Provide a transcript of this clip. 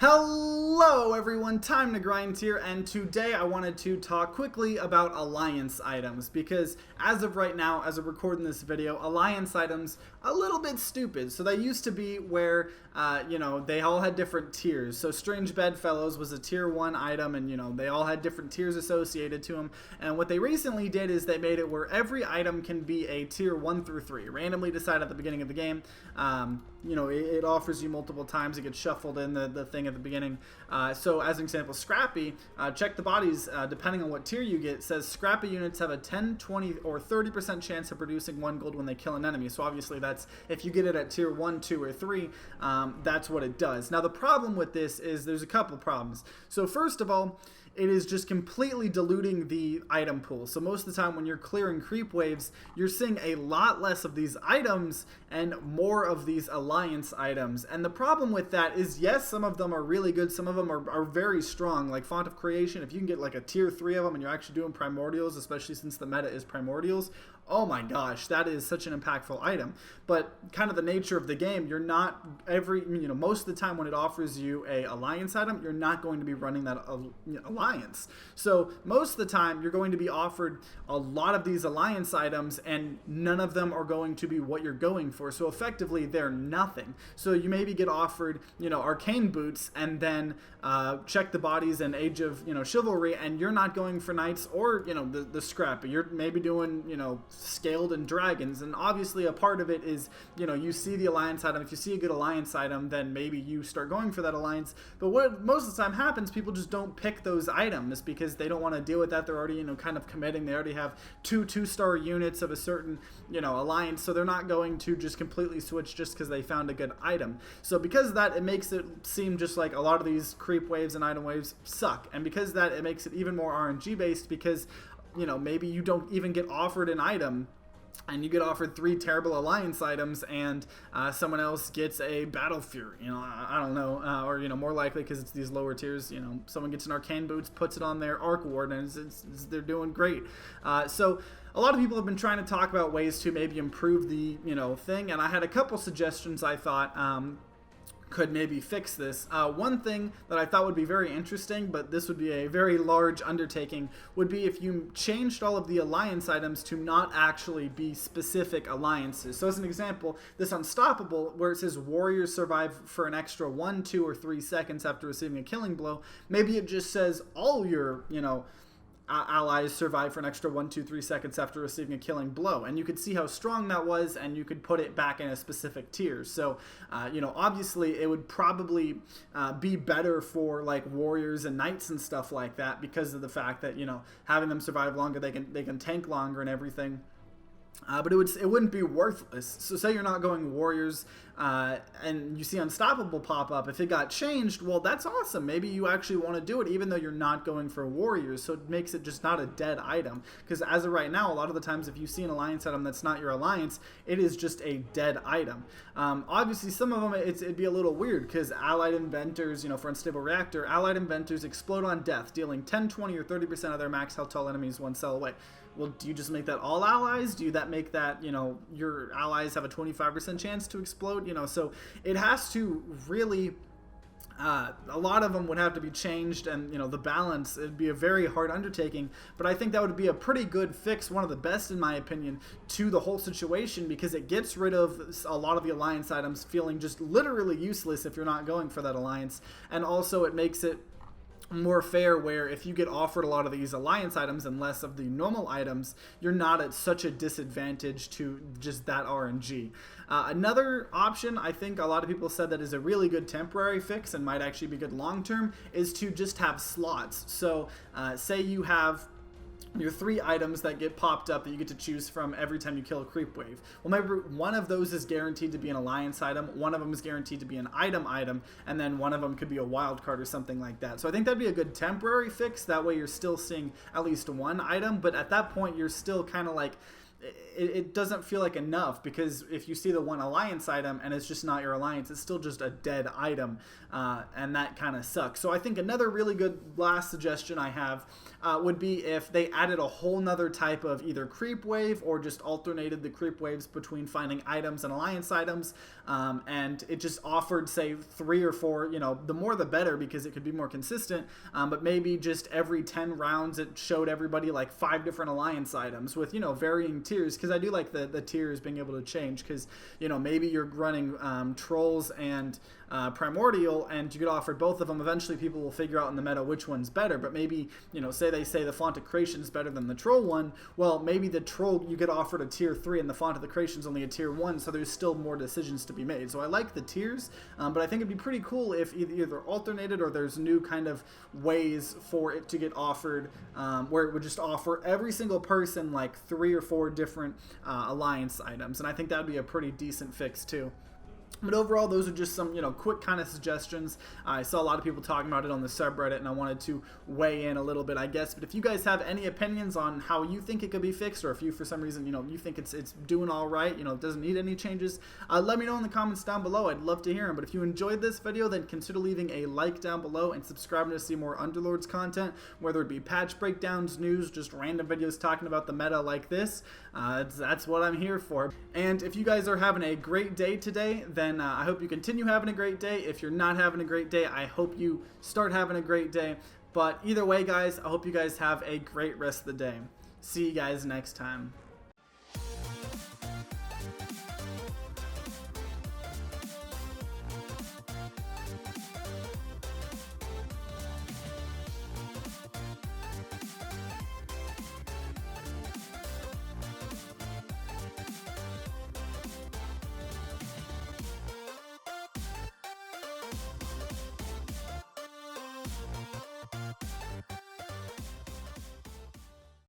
Hello everyone, TimeToGrind here, and today I wanted to talk quickly about alliance items because as of right now, as I'm recording this video, alliance items a little bit stupid. So they used to be where, they all had different tiers. So Strange Bedfellows was a tier 1 item and, they all had different tiers associated to them. And what they recently did is they made it where every item can be a tier 1 through 3, randomly decided at the beginning of the game. It offers you multiple times. It gets shuffled in the thing at the beginning. So as an example, Scrappy, check the bodies, depending on what tier you get, says Scrappy units have a 10, 20, or 30% chance of producing 1 gold when they kill an enemy. So obviously that's, if you get it at tier 1, 2, or 3, that's what it does. Now the problem with this is there's a couple problems. So first of all, it is just completely diluting the item pool. So most of the time when you're clearing creep waves, you're seeing a lot less of these items and more of these alliance items. And the problem with that is, yes, some of them are really good. Some of them are very strong, like Font of Creation. If you can get like a tier 3 of them and you're actually doing primordials, especially since the meta is primordials, oh my gosh, that is such an impactful item. But kind of the nature of the game, you're not most of the time when it offers you a alliance item, you're not going to be running that alliance. So most of the time you're going to be offered a lot of these alliance items and none of them are going to be what you're going for. So effectively they're nothing. So you maybe get offered, arcane boots and then check the bodies and Age of, Chivalry, and you're not going for knights or, the scrap. You're maybe doing, scaled and dragons, and obviously a part of it is you see the alliance item. If you see a good alliance item, then maybe you start going for that alliance. But what most of the time happens, people just don't pick those items because they don't want to deal with that. They're already kind of committing. They already have two-star units of a certain alliance, so they're not going to just completely switch just because they found a good item. So because of that, it makes it seem just like a lot of these creep waves and item waves suck, and because of that, it makes it even more RNG based because maybe you don't even get offered an item and you get offered 3 terrible alliance items and someone else gets a Battle Fury, I don't know, or more likely because it's these lower tiers, someone gets an Arcane Boots, puts it on their Arc Ward, and they're doing great. So a lot of people have been trying to talk about ways to maybe improve the thing, and I had a couple suggestions I thought could maybe fix this. One thing that I thought would be very interesting, but this would be a very large undertaking, would be if you changed all of the alliance items to not actually be specific alliances. So as an example, this Unstoppable, where it says warriors survive for an extra 1, 2, or 3 seconds after receiving a killing blow, maybe it just says all your, allies survive for an extra 1, 2, 3 seconds after receiving a killing blow, and you could see how strong that was, and you could put it back in a specific tier. So obviously it would probably be better for like warriors and knights and stuff like that because of the fact that having them survive longer, they can tank longer and everything. But it wouldn't be worthless. So say you're not going warriors and you see Unstoppable pop up. If it got changed, well, that's awesome. Maybe you actually want to do it even though you're not going for warriors. So it makes it just not a dead item. Because as of right now, a lot of the times if you see an alliance item that's not your alliance, it is just a dead item. Obviously, some of them it'd be a little weird because allied inventors, for Unstable Reactor, allied inventors explode on death, dealing 10, 20, or 30% of their max health to all enemies 1 cell away. Well, do you just make that all allies? Do that make that, your allies have a 25% chance to explode? So it has to really, a lot of them would have to be changed, and, the balance, it'd be a very hard undertaking, but I think that would be a pretty good fix, one of the best in my opinion, to the whole situation, because it gets rid of a lot of the alliance items feeling just literally useless if you're not going for that alliance, and also it makes it more fair where if you get offered a lot of these alliance items and less of the normal items, you're not at such a disadvantage to just that RNG. Another option I think a lot of people said that is a really good temporary fix and might actually be good long term is to just have slots. So say you have your 3 items that get popped up that you get to choose from every time you kill a creep wave. Well, maybe one of those is guaranteed to be an alliance item, one of them is guaranteed to be an item, and then one of them could be a wild card or something like that. So I think that'd be a good temporary fix. That way you're still seeing at least one item, but at that point you're still kind of like, it doesn't feel like enough, because if you see the one alliance item and it's just not your alliance, it's still just a dead item, and that kind of sucks. So I think another really good last suggestion I have would be if they added a whole nother type of either creep wave or just alternated the creep waves between finding items and alliance items, and it just offered, say, 3 or 4, you know, the more the better, because it could be more consistent, but maybe just every 10 rounds it showed everybody like 5 different alliance items with, you know, varying tiers, because I do like the tiers being able to change, because, you know, maybe you're running trolls and primordial and you get offered both of them. Eventually people will figure out in the meta which one's better, but maybe, you know, say they say the font of creation is better than the troll one, well, maybe the troll you get offered a tier 3 and the font of the creation is only a tier 1, so there's still more decisions to be made. So I like the tiers, but I think it'd be pretty cool if either alternated or there's new kind of ways for it to get offered, where it would just offer every single person like 3 or 4 different alliance items, and I think that would be a pretty decent fix too. But overall, those are just some, you know, quick kind of suggestions. I saw a lot of people talking about it on the subreddit, and I wanted to weigh in a little bit, I guess. But if you guys have any opinions on how you think it could be fixed, or if you, for some reason, you know, you think it's doing all right, you know, it doesn't need any changes, let me know in the comments down below. I'd love to hear them. But if you enjoyed this video, then consider leaving a like down below and subscribing to see more Underlords content, whether it be patch breakdowns, news, just random videos talking about the meta like this. That's what I'm here for. And if you guys are having a great day today, then I hope you continue having a great day. If you're not having a great day, I hope you start having a great day. But either way, guys, I hope you guys have a great rest of the day. See you guys next time.